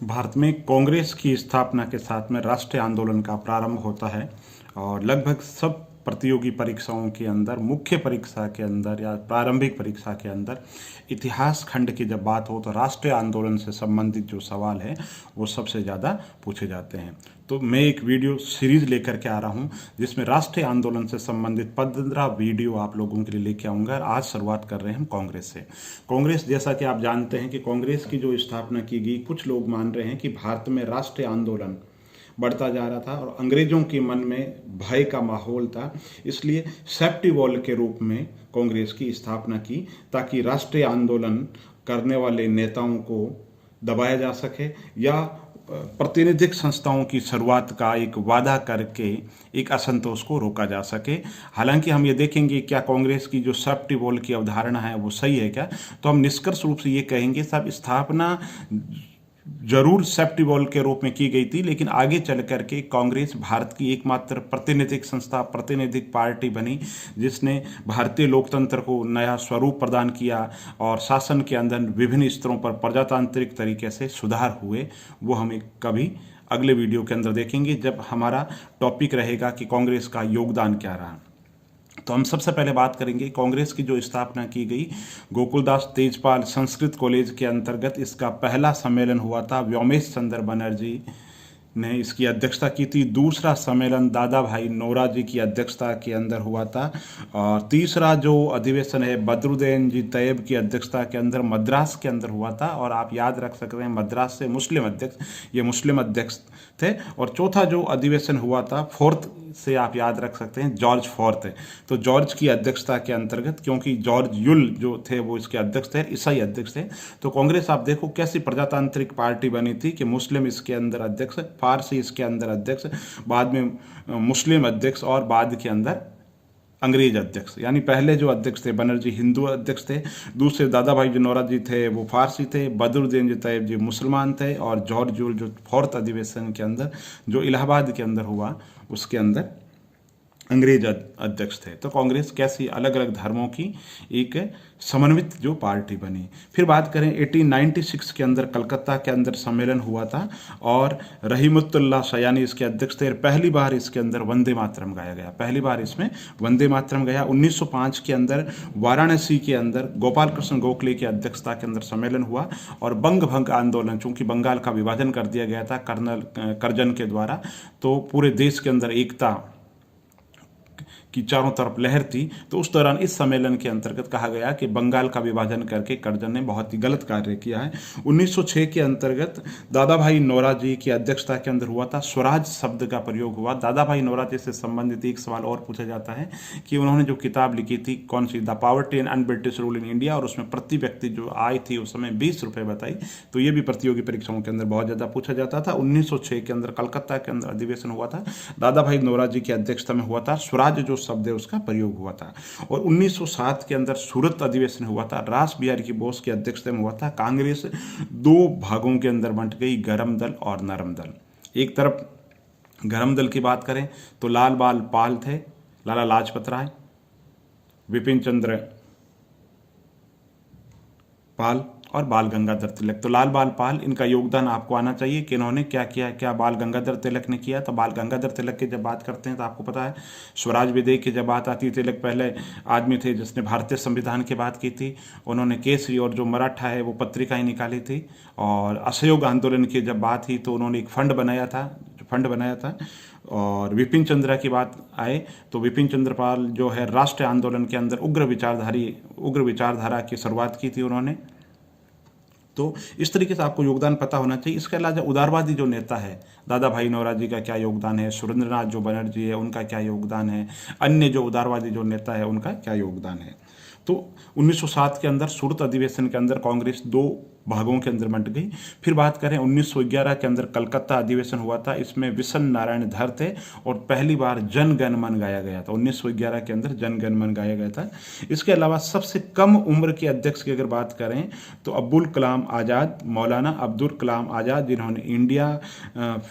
भारत में कांग्रेस की स्थापना के साथ में राष्ट्रीय आंदोलन का प्रारंभ होता है और लगभग सब प्रतियोगी परीक्षाओं के अंदर, मुख्य परीक्षा के अंदर या प्रारंभिक परीक्षा के अंदर इतिहास खंड की जब बात हो तो राष्ट्रीय आंदोलन से संबंधित जो सवाल है वो सबसे ज़्यादा पूछे जाते हैं। तो मैं एक वीडियो सीरीज लेकर के आ रहा हूँ जिसमें राष्ट्रीय आंदोलन से संबंधित 15 वीडियो आप लोगों के लिए लेके आऊँगा। आज शुरुआत कर रहे हैं हम कांग्रेस से। कांग्रेस, जैसा कि आप जानते हैं कि कांग्रेस की जो स्थापना की गई, कुछ लोग मान रहे हैं कि भारत में राष्ट्रीय आंदोलन बढ़ता जा रहा था और अंग्रेजों के मन में भय का माहौल था, इसलिए सेफ्टी वॉल के रूप में कांग्रेस की स्थापना की ताकि राष्ट्रीय आंदोलन करने वाले नेताओं को दबाया जा सके या प्रतिनिधिक संस्थाओं की शुरुआत का एक वादा करके एक असंतोष को रोका जा सके। हालांकि हम ये देखेंगे क्या कांग्रेस की जो सेफ्टी वॉल की अवधारणा है वो सही है क्या, तो हम निष्कर्ष रूप से ये कहेंगे सब स्थापना जरूर सेफ्टी वॉल के रूप में की गई थी, लेकिन आगे चल करके कांग्रेस भारत की एकमात्र प्रतिनिधिक संस्था, प्रतिनिधिक पार्टी बनी जिसने भारतीय लोकतंत्र को नया स्वरूप प्रदान किया और शासन के अंदर विभिन्न स्तरों पर प्रजातांत्रिक तरीके से सुधार हुए। वो हम एक कभी अगले वीडियो के अंदर देखेंगे जब हमारा टॉपिक रहेगा कि कांग्रेस का योगदान क्या रहा। तो हम सबसे पहले बात करेंगे कांग्रेस की जो स्थापना की गई, गोकुलदास तेजपाल संस्कृत कॉलेज के अंतर्गत इसका पहला सम्मेलन हुआ था। व्योमेश चंद्र बनर्जी ने इसकी अध्यक्षता की थी। दूसरा सम्मेलन दादा भाई नौरोजी की अध्यक्षता के अंदर हुआ था और तीसरा जो अधिवेशन है बदरुद्दीन जी तैयब की अध्यक्षता के अंदर मद्रास के अंदर हुआ था। और आप याद रख सकते हैं मद्रास से मुस्लिम अध्यक्ष, ये मुस्लिम अध्यक्ष थे। और चौथा जो अधिवेशन हुआ था, फोर्थ से आप याद रख सकते हैं जॉर्ज फोर्थ है। तो जॉर्ज की अध्यक्षता के अंतर्गत, क्योंकि जॉर्ज यूल जो थे वो इसके अध्यक्ष थे, ईसाई अध्यक्ष थे। तो कांग्रेस आप देखो कैसी प्रजातांत्रिक पार्टी बनी थी कि मुस्लिम इसके अंदर अध्यक्ष, फारसी इसके अंदर अध्यक्ष, बाद में मुस्लिम अध्यक्ष और बाद के अंदर अंग्रेज अध्यक्ष। यानी पहले जो अध्यक्ष थे बनर्जी हिंदू अध्यक्ष थे, दूसरे दादा भाई जो नौरोजी थे वो फारसी थे, बदरुद्दीन जी तैयब जी मुसलमान थे और जॉर्ज यूल जो फोर्थ अधिवेशन के अंदर जो इलाहाबाद के अंदर हुआ उसके अंदर अंग्रेज अध्यक्ष थे। तो कांग्रेस कैसी अलग अलग धर्मों की एक समन्वित जो पार्टी बनी। फिर बात करें 1896 के अंदर कलकत्ता के अंदर सम्मेलन हुआ था और रहीमतुल्लाह सयानी इसके अध्यक्ष थे। पहली बार इसके अंदर वंदे मातरम गाया गया, पहली बार इसमें वंदे मातरम गया। 1905 के अंदर वाराणसी के अंदर गोपाल कृष्ण गोखले की अध्यक्षता के अंदर सम्मेलन हुआ और बंग भंग आंदोलन, चूंकि बंगाल का विभाजन कर दिया गया था कर्नल करजन के द्वारा, तो पूरे देश के अंदर एकता की चारों तरफ लहर थी। तो उस दौरान इस सम्मेलन के अंतर्गत कहा गया कि बंगाल का विभाजन करके करजन ने बहुत ही गलत कार्य किया है। 1906 के अंतर्गत दादा भाई नौरोजी की अध्यक्षता के अंदर हुआ था, स्वराज शब्द का प्रयोग हुआ। दादा भाई नौरोजी से संबंधित एक सवाल और पूछा जाता है कि उन्होंने जो किताब लिखी थी कौन सी, the poverty and British rule in India, और उसमें प्रति व्यक्ति जो आय थी उस समय 20 रुपये बताई। तो ये भी प्रतियोगी परीक्षाओं के अंदर बहुत ज़्यादा पूछा जाता था। 1906 के अंदर कलकत्ता के अंदर अधिवेशन हुआ था, दादा भाई नौरोजी की अध्यक्षता में हुआ था, स्वराज जो शब्द है उसका प्रयोग हुआ था। और 1907 के अंदर सूरत अधिवेशन हुआ था, रास बिहारी की बोस की अध्यक्षता में हुआ था। कांग्रेस दो भागों के अंदर बंट गई, गरम दल और नरम दल। एक तरफ गरम दल की बात करें तो लाल बाल पाल थे, लाला लाजपत राय, विपिन चंद्र पाल और बाल गंगाधर तिलक। तो लाल बाल पाल, इनका योगदान आपको आना चाहिए कि इन्होंने क्या किया, क्या बाल गंगाधर तिलक ने किया। तो बाल गंगाधर तिलक की जब बात करते हैं तो आपको पता है स्वराज विधेयक की जब बात आती है, तिलक पहले आदमी थे जिसने भारतीय संविधान की बात की थी। उन्होंने केसरी और जो मराठा है वो पत्रिकाएं निकाली थी। और असहयोग आंदोलन की जब बात थी तो उन्होंने एक फंड बनाया था। और विपिन चंद्र की बात आए तो विपिन चंद्र पाल जो है राष्ट्रीय आंदोलन के अंदर उग्र विचारधारा की शुरुआत की थी उन्होंने। तो इस तरीके से आपको योगदान पता होना चाहिए। इसके अलावा उदारवादी जो नेता है, दादा भाई नौरोजी का क्या योगदान है, सुरेंद्रनाथ जो बनर्जी है उनका क्या योगदान है, अन्य जो उदारवादी जो नेता है उनका क्या योगदान है। तो 1907 के अंदर सूरत अधिवेशन के अंदर कांग्रेस दो भागों के अंदर बंट गई। फिर बात करें 1911 के अंदर कलकत्ता अधिवेशन हुआ था, इसमें विशन नारायण धर थे और पहली बार जन गण मन गाया गया था। 1911 के अंदर जन गण मन गाया गया था। इसके अलावा सबसे कम उम्र के अध्यक्ष की अगर बात करें तो अब्दुल कलाम आज़ाद, मौलाना अब्दुल कलाम आज़ाद, जिन्होंने इंडिया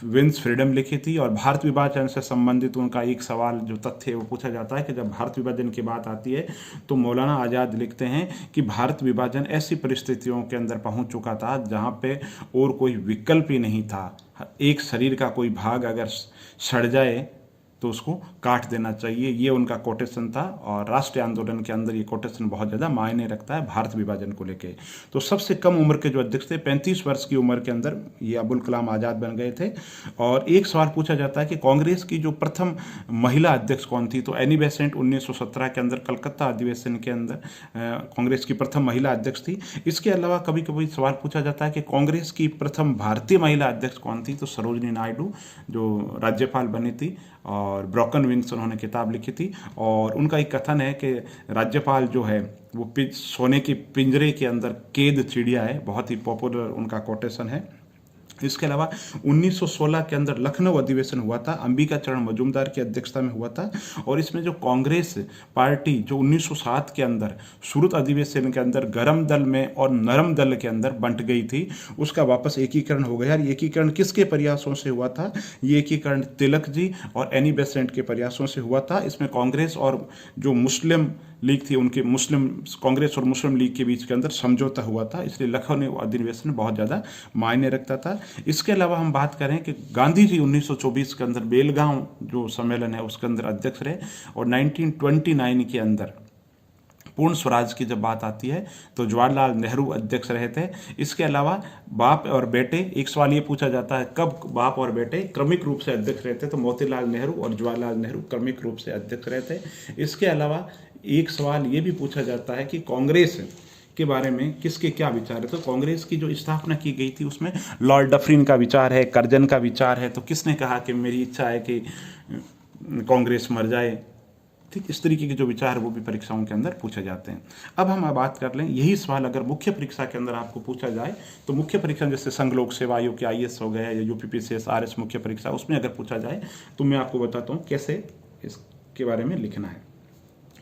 विंस फ्रीडम लिखी थी। और भारत विभाजन से संबंधित उनका एक सवाल जो तथ्य है वो पूछा जाता है कि जब भारत विभाजन की बात आती है तो मौलाना आज़ाद लिखते हैं कि भारत विभाजन ऐसी परिस्थितियों के अंदर पहुंच पहुंच चुका था जहां पे और कोई विकल्प ही नहीं था। एक शरीर का कोई भाग अगर सड़ जाए तो उसको काट देना चाहिए, ये उनका कोटेशन था। और राष्ट्रीय आंदोलन के अंदर ये कोटेशन बहुत ज़्यादा मायने रखता है भारत विभाजन को लेके। तो सबसे कम उम्र के जो अध्यक्ष थे, 35 वर्ष की उम्र के अंदर ये अबुल कलाम आज़ाद बन गए थे। और एक सवाल पूछा जाता है कि कांग्रेस की जो प्रथम महिला अध्यक्ष कौन थी, तो एनी बेसेंट 1917 के अंदर कलकत्ता अधिवेशन के अंदर कांग्रेस की प्रथम महिला अध्यक्ष थी। इसके अलावा कभी कभी सवाल पूछा जाता है कि कांग्रेस की प्रथम भारतीय महिला अध्यक्ष कौन थी, तो सरोजनी नायडू जो राज्यपाल बनी थी और ब्रोकन विंग्स उन्होंने किताब लिखी थी। और उनका एक कथन है कि राज्यपाल जो है वो सोने के पिंजरे के अंदर कैद चिड़िया है, बहुत ही पॉपुलर उनका कोटेशन है। इसके अलावा 1916 के अंदर लखनऊ अधिवेशन हुआ था, अंबिका चरण मजूमदार की अध्यक्षता में हुआ था। और इसमें जो कांग्रेस पार्टी जो 1907 के अंदर सूरत अधिवेशन के अंदर गरम दल में और नरम दल के अंदर बंट गई थी, उसका वापस एकीकरण हो गया। एकीकरण किसके प्रयासों से हुआ था? ये एकीकरण तिलक जी और एनी बेसेंट के प्रयासों से हुआ था। इसमें कांग्रेस और जो मुस्लिम लीग थी, उनके मुस्लिम कांग्रेस और मुस्लिम लीग के बीच के अंदर समझौता हुआ था, इसलिए लखनऊ अधिवेशन बहुत ज़्यादा मायने रखता था। इसके अलावा हम बात करें कि गांधी जी 1924 के अंदर बेलगांव जो सम्मेलन है उसके अंदर अध्यक्ष रहे। और 1929 के अंदर पूर्ण स्वराज की जब बात आती है तो जवाहरलाल नेहरू अध्यक्ष रहे थे। इसके अलावा बाप और बेटे, एक सवाल ये पूछा जाता है कब बाप और बेटे क्रमिक रूप से अध्यक्ष रहे थे, तो मोतीलाल नेहरू और जवाहरलाल नेहरू क्रमिक रूप से अध्यक्ष रहे थे। इसके अलावा एक सवाल ये भी पूछा जाता है कि कांग्रेस के बारे में किसके क्या विचार है, तो कांग्रेस की जो स्थापना की गई थी उसमें लॉर्ड डफरिन का विचार है, कर्जन का विचार है। तो किसने कहा कि मेरी इच्छा है कि कांग्रेस मर जाए, ठीक इस तरीके के जो विचार वो भी परीक्षाओं के अंदर पूछे जाते हैं। अब हम बात कर लें, यही सवाल अगर मुख्य परीक्षा के अंदर आपको पूछा जाए तो मुख्य परीक्षा जैसे संघ लोक सेवा आयोग के IAS हो गया या UPPCS RS मुख्य परीक्षा, उसमें अगर पूछा जाए तो मैं आपको बताता हूँ कैसे इसके बारे में लिखना है।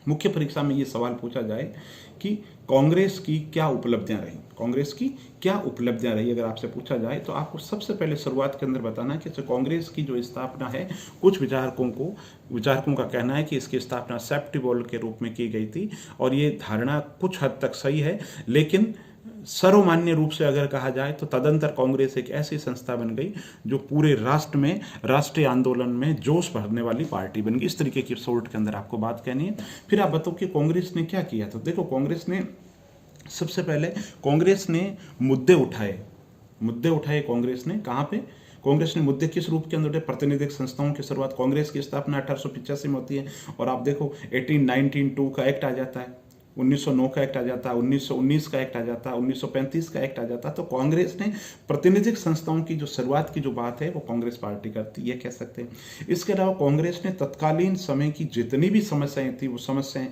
मुख्य परीक्षा में ये सवाल पूछा जाए कि कांग्रेस की क्या उपलब्धियां रही, कांग्रेस की क्या उपलब्धियां रही, अगर आपसे पूछा जाए तो आपको सबसे पहले शुरुआत के अंदर बताना है कि कांग्रेस की जो स्थापना है, कुछ विचारकों का कहना है कि इसकी स्थापना सेप्टिबोल के रूप में की गई थी। और ये धारणा कुछ हद तक सही है, लेकिन सर्वमान्य रूप से अगर कहा जाए तो तदंतर कांग्रेस एक ऐसी संस्था बन गई जो पूरे राष्ट्र में राष्ट्रीय आंदोलन में जोश भरने वाली पार्टी बन गई। इस तरीके की शॉर्ट के अंदर आपको बात कहनी है। फिर आप बताओ कि कांग्रेस ने क्या किया। तो देखो, कांग्रेस ने सबसे पहले कांग्रेस ने मुद्दे उठाए कांग्रेस ने कहाँ पे, कांग्रेस ने मुद्दे किस रूप के अंदर? प्रतिनिधिक संस्थाओं की शुरुआत, कांग्रेस की स्थापना 1885 में होती है और आप देखो 1892 का एक्ट आ जाता है, 1909 का एक्ट आ जाता है, 1919 का एक्ट आ जाता है, 1935 का एक्ट आ जाता है। तो कांग्रेस ने प्रतिनिधिक संस्थाओं की जो शुरुआत की जो बात है वो कांग्रेस पार्टी करती, ये कह सकते हैं। इसके अलावा कांग्रेस ने तत्कालीन समय की जितनी भी समस्याएं थी वो समस्याएं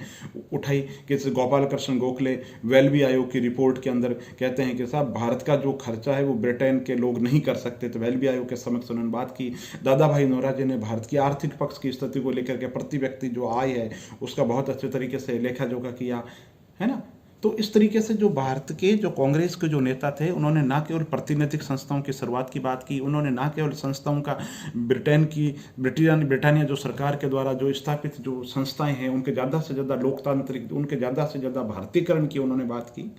उठाई। जैसे गोपाल कृष्ण गोखले वेलबी आयोग की रिपोर्ट के अंदर कहते हैं कि साहब भारत का जो खर्चा है वो ब्रिटेन के लोग नहीं कर सकते, तो वेलबी आयोग के समक्ष उन्होंने बात की। दादा भाई नौरोजी ने भारत की आर्थिक पक्ष की स्थिति को लेकर के प्रति व्यक्ति जो आय है उसका बहुत अच्छे तरीके से लेखा जोखा किया, है ना। तो इस तरीके से जो भारत के जो कांग्रेस के जो नेता थे उन्होंने ना केवल प्रतिनिधिक संस्थाओं की शुरुआत की बात की, उन्होंने ना केवल संस्थाओं का ब्रिटानिया जो सरकार के द्वारा जो स्थापित जो संस्थाएं हैं उनके ज़्यादा से ज़्यादा लोकतांत्रिक, उनके ज़्यादा से ज़्यादा भारतीयकरण की उन्होंने बात की।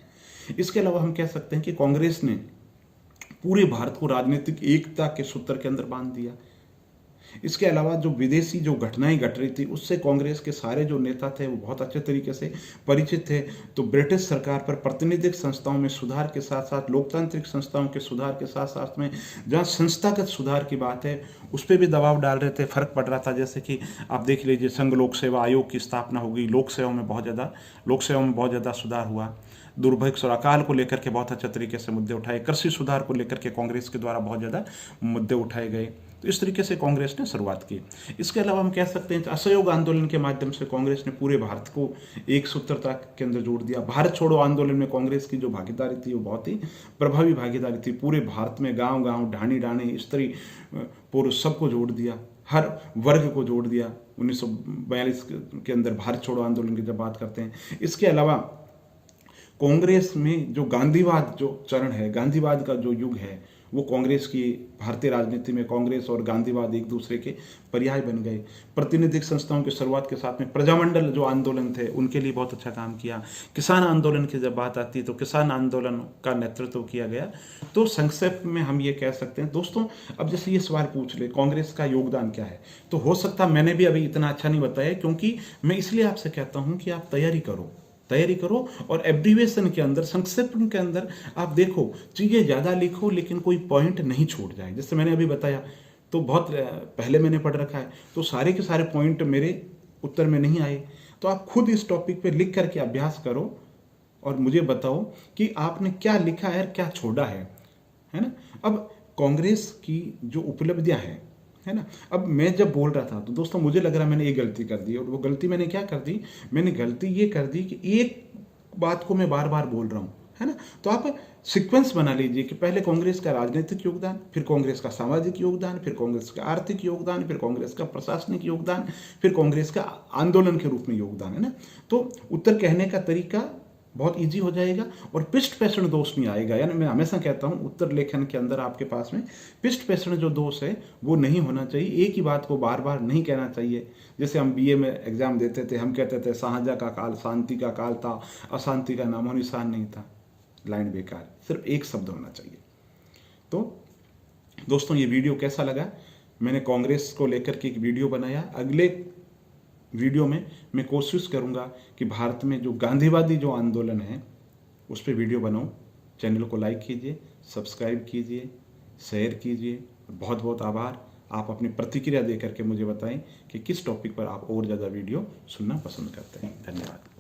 इसके अलावा हम कह सकते हैं कि कांग्रेस ने पूरे भारत को राजनीतिक एकता के सूत्र के अंदर बांध दिया। इसके अलावा जो विदेशी जो घटनाएं घट रही थी उससे कांग्रेस के सारे जो नेता थे वो बहुत अच्छे तरीके से परिचित थे। तो ब्रिटिश सरकार पर प्रतिनिधिक संस्थाओं में सुधार के साथ साथ लोकतांत्रिक संस्थाओं के सुधार के साथ साथ में जहाँ संस्थागत सुधार की बात है उस पर भी दबाव डाल रहे थे, फर्क पड़ रहा था। जैसे कि आप देख लीजिए संघ लोक सेवा आयोग की स्थापना हो गई, लोक सेवा में बहुत ज़्यादा सुधार हुआ। दुर्भिक्ष और अकाल को लेकर के बहुत अच्छे तरीके से मुद्दे उठाए, कृषि सुधार को लेकर के कांग्रेस के द्वारा बहुत ज़्यादा मुद्दे उठाए गए। तो इस तरीके से कांग्रेस ने शुरुआत की। इसके अलावा हम कह सकते हैं असहयोग आंदोलन के माध्यम से कांग्रेस ने पूरे भारत को एक सूत्रता के अंदर जोड़ दिया। भारत छोड़ो आंदोलन में कांग्रेस की जो भागीदारी थी वो बहुत ही प्रभावी भागीदारी थी। पूरे भारत में गाँव गाँव, ढाणी ढाणी, स्त्री पुरुष सबको जोड़ दिया, हर वर्ग को जोड़ दिया 1942 के अंदर भारत छोड़ो आंदोलन की जब बात करते हैं। इसके अलावा कांग्रेस में जो गांधीवाद जो चरण है, गांधीवाद का जो युग है वो कांग्रेस की, भारतीय राजनीति में कांग्रेस और गांधीवाद एक दूसरे के पर्याय बन गए। प्रातिनिधिक संस्थाओं की शुरुआत के साथ में प्रजामंडल जो आंदोलन थे उनके लिए बहुत अच्छा काम किया। किसान आंदोलन की जब बात आती है तो किसान आंदोलन का नेतृत्व किया गया। तो संक्षेप में हम ये कह सकते हैं दोस्तों, अब जैसे ये सवाल पूछ ले कांग्रेस का योगदान क्या है, तो हो सकता मैंने भी अभी इतना अच्छा नहीं बताया, क्योंकि मैं इसलिए आपसे कहता हूं कि आप तैयारी करो और एब्रीवेशन के अंदर, संक्षिप्त के अंदर आप देखो, चीजें ज्यादा लिखो लेकिन कोई पॉइंट नहीं छूट जाए। जैसे मैंने अभी बताया तो बहुत पहले मैंने पढ़ रखा है, तो सारे के सारे पॉइंट मेरे उत्तर में नहीं आए। तो आप खुद इस टॉपिक पे लिख करके अभ्यास करो और मुझे बताओ कि आपने क्या लिखा है, क्या छोड़ा है ना। अब कांग्रेस की जो उपलब्धियां हैं, है ना, अब मैं जब बोल रहा था तो दोस्तों मुझे लग रहा मैंने एक गलती कर दी, और वो गलती मैंने क्या कर दी, मैंने गलती ये कर दी कि एक बात को मैं बार बार बोल रहा हूँ, है ना। तो आप सीक्वेंस बना लीजिए कि पहले कांग्रेस का राजनीतिक योगदान, फिर कांग्रेस का सामाजिक योगदान, फिर कांग्रेस का आर्थिक योगदान, फिर कांग्रेस का प्रशासनिक योगदान, फिर कांग्रेस का आंदोलन के रूप में योगदान, है ना। तो उत्तर कहने का तरीका बहुत इजी हो जाएगा और पृष्ठ पेषण दोष नहीं आएगा। यानी मैं हमेशा कहता हूं उत्तर लेखन के अंदर आपके पास में पृष्ठ पेषण जो दोष है वो नहीं होना चाहिए। एक ही बात को बार बार नहीं कहना चाहिए। जैसे हम बीए में एग्जाम देते थे, हम कहते थे शाहजहां का काल शांति का काल था, अशांति का नामो निशान नहीं था। लाइन बेकार, सिर्फ एक शब्द होना चाहिए। तो दोस्तों ये वीडियो कैसा लगा? मैंने कांग्रेस को लेकर के एक वीडियो बनाया। अगले वीडियो में मैं कोशिश करूंगा कि भारत में जो गांधीवादी जो आंदोलन है उस पर वीडियो बनाऊं। चैनल को लाइक कीजिए, सब्सक्राइब कीजिए, शेयर कीजिए। बहुत बहुत आभार। आप अपनी प्रतिक्रिया देकर के मुझे बताएं कि किस टॉपिक पर आप और ज़्यादा वीडियो सुनना पसंद करते हैं। धन्यवाद।